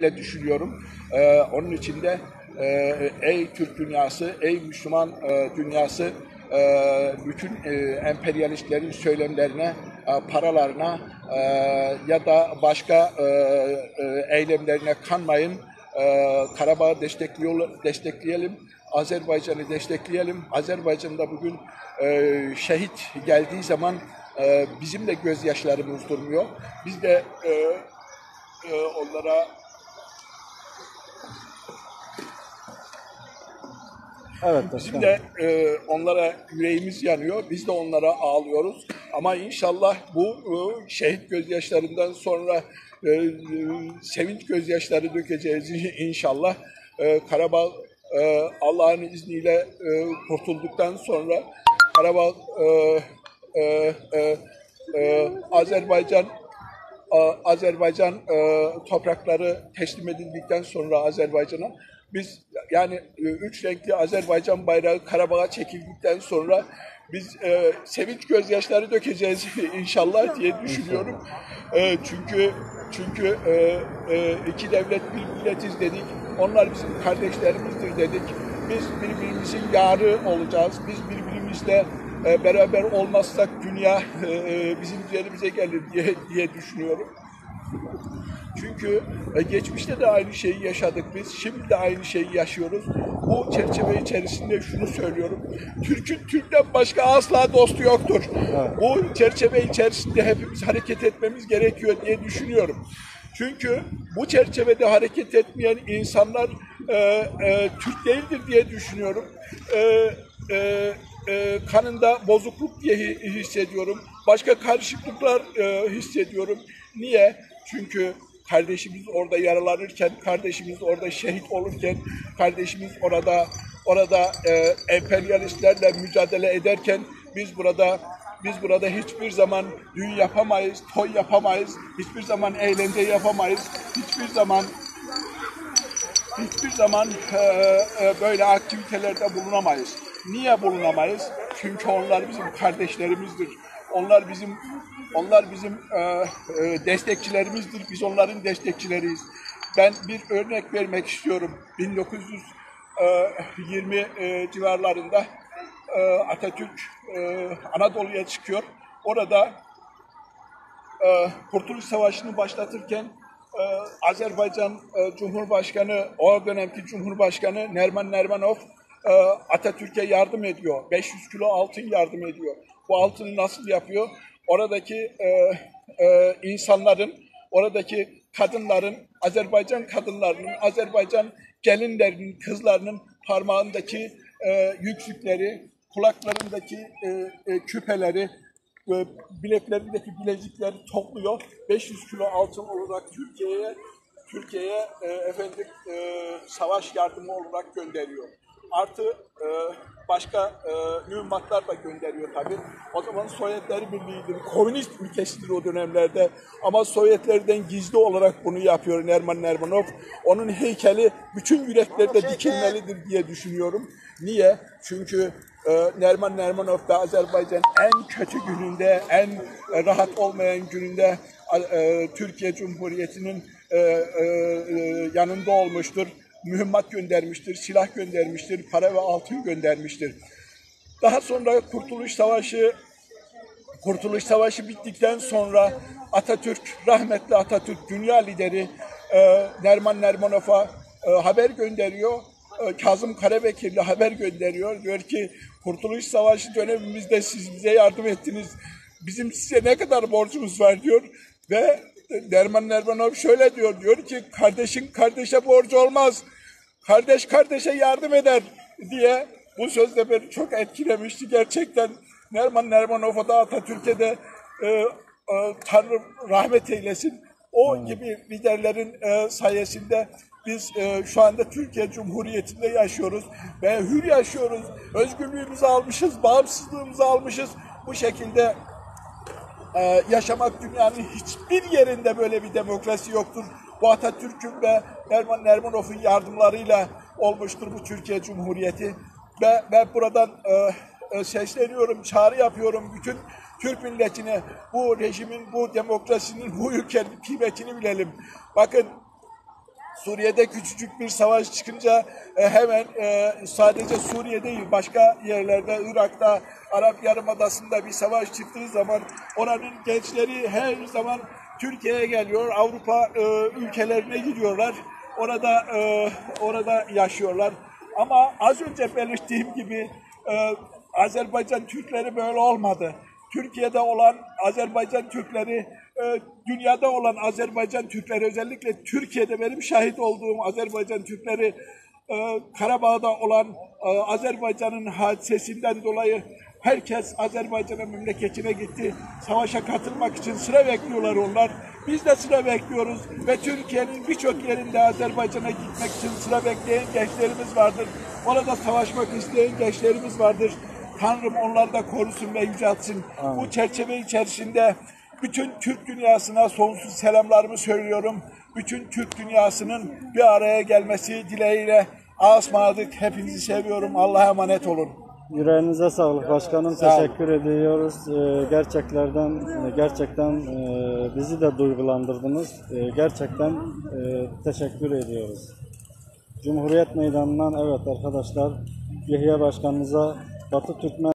düşünüyorum. Onun için de ey Türk dünyası, ey Müslüman dünyası, bütün emperyalistlerin söylemlerine, paralarına ya da başka eylemlerine kanmayın. Karabağ'ı destekleyelim, Azerbaycan'ı destekleyelim. Azerbaycan'da bugün şehit geldiği zaman bizim de gözyaşlarımız durmuyor. Biz de onlara bizim de onlara yüreğimiz yanıyor. Biz de onlara ağlıyoruz. Ama inşallah bu şehit gözyaşlarından sonra sevinç gözyaşları dökeceğiz inşallah. Karabağ Allah'ın izniyle kurtulduktan sonra Karabağ Azerbaycan toprakları teslim edildikten sonra Azerbaycan'a biz yani üç renkli Azerbaycan bayrağı Karabağ'a çekildikten sonra biz sevinç gözyaşları dökeceğiz inşallah diye düşünüyorum. Çünkü iki devlet bir milletiz dedik. Onlar bizim kardeşlerimizdir dedik. Biz birbirimizin yarı olacağız. Biz birbirimizle beraber olmazsak dünya bizim üzerimize gelir diye düşünüyorum. Çünkü geçmişte de aynı şeyi yaşadık biz, şimdi de aynı şeyi yaşıyoruz. Bu çerçeve içerisinde şunu söylüyorum, Türk'ün Türk'ten başka asla dostu yoktur. Evet. Bu çerçeve içerisinde hepimiz hareket etmemiz gerekiyor diye düşünüyorum. Çünkü bu çerçevede hareket etmeyen insanlar Türk değildir diye düşünüyorum. Kanında bozukluk diye hissediyorum. Başka karışıklıklar hissediyorum. Niye? Çünkü kardeşimiz orada yaralanırken, kardeşimiz orada şehit olurken, kardeşimiz orada emperyalistlerle mücadele ederken biz burada hiçbir zaman düğün yapamayız, toy yapamayız, hiçbir zaman eğlence yapamayız, hiçbir zaman böyle aktivitelerde bulunamayız. Niye bulunamayız? Çünkü onlar bizim kardeşlerimizdir. Onlar bizim destekçilerimizdir. Biz onların destekçileriyiz. Ben bir örnek vermek istiyorum. 1920 civarlarında Atatürk Anadolu'ya çıkıyor. Orada Kurtuluş Savaşı'nı başlatırken Azerbaycan Cumhurbaşkanı, o dönemki Cumhurbaşkanı Nerman Nermanov Atatürk'e yardım ediyor. 500 kilo altın yardım ediyor. Bu altını nasıl yapıyor? Oradaki insanların, oradaki kadınların, Azerbaycan kadınlarının, Azerbaycan gelinlerinin, kızlarının parmağındaki yüzükleri, kulaklarındaki küpeleri, bileklerindeki bilezikleri topluyor. 500 kilo altın olarak Türkiye'ye savaş yardımı olarak gönderiyor. Artı başka mühimmatlar da gönderiyor tabii. O zaman Sovyetler Birliği'dir, komünist ülkesidir o dönemlerde. Ama Sovyetlerden gizli olarak bunu yapıyor Nerman Nermanov. Onun heykeli bütün yüreklerde dikilmelidir diye düşünüyorum. Niye? Çünkü Nerman Nermanov da Azerbaycan en kötü gününde, en rahat olmayan gününde Türkiye Cumhuriyeti'nin yanında olmuştur. Mühimmat göndermiştir, silah göndermiştir, para ve altın göndermiştir. Daha sonra Kurtuluş Savaşı bittikten sonra rahmetli Atatürk, dünya lideri Nerman Nermanov'a haber gönderiyor. Kazım Karabekir'le haber gönderiyor. Diyor ki Kurtuluş Savaşı dönemimizde siz bize yardım ettiniz. Bizim size ne kadar borcumuz var diyor. Ve Nerman Nermanov şöyle diyor ki kardeşin kardeşe borcu olmaz. Kardeş kardeşe yardım eder diye bu sözle beni çok etkilemişti. Gerçekten Nerman Nermanov'a da Atatürk'e de Tanrı rahmet eylesin. O gibi liderlerin sayesinde biz şu anda Türkiye Cumhuriyeti'nde yaşıyoruz ve hür yaşıyoruz. Özgürlüğümüzü almışız, bağımsızlığımızı almışız. Bu şekilde yaşamak dünyanın hiçbir yerinde böyle bir demokrasi yoktur. Bu Atatürk'ün ve Nerman Nermanov'un yardımlarıyla olmuştur bu Türkiye Cumhuriyeti. Ve buradan sesleniyorum, çağrı yapıyorum bütün Türk milletine, bu rejimin, bu demokrasinin, bu ülkenin kıymetini bilelim. Bakın Suriye'de küçücük bir savaş çıkınca hemen sadece Suriye değil başka yerlerde, Irak'ta, Arap Yarımadası'nda bir savaş çıktığı zaman oranın gençleri her zaman Türkiye'ye geliyor, Avrupa ülkelerine gidiyorlar, orada yaşıyorlar. Ama az önce belirttiğim gibi Azerbaycan Türkleri böyle olmadı. Türkiye'de olan Azerbaycan Türkleri, dünyada olan Azerbaycan Türkleri, özellikle Türkiye'de benim şahit olduğum Azerbaycan Türkleri, Karabağ'da olan Azerbaycan'ın hadisesinden dolayı herkes Azerbaycan'a, memleketine gitti. Savaşa katılmak için sıra bekliyorlar onlar. Biz de sıra bekliyoruz ve Türkiye'nin birçok yerinde Azerbaycan'a gitmek için sıra bekleyen gençlerimiz vardır. Orada savaşmak isteyen gençlerimiz vardır. Tanrım onları da korusun ve yüceltsin. Bu çerçeve içerisinde bütün Türk dünyasına sonsuz selamlarımı söylüyorum. Bütün Türk dünyasının bir araya gelmesi dileğiyle ısmarladık. Hepinizi seviyorum. Allah'a emanet olun. Yüreğinize sağlık başkanım. Teşekkür ediyoruz. Gerçekten bizi de duygulandırdınız. Gerçekten teşekkür ediyoruz. Cumhuriyet Meydanı'ndan evet arkadaşlar, Yahya Başkanımıza Batı Türkmen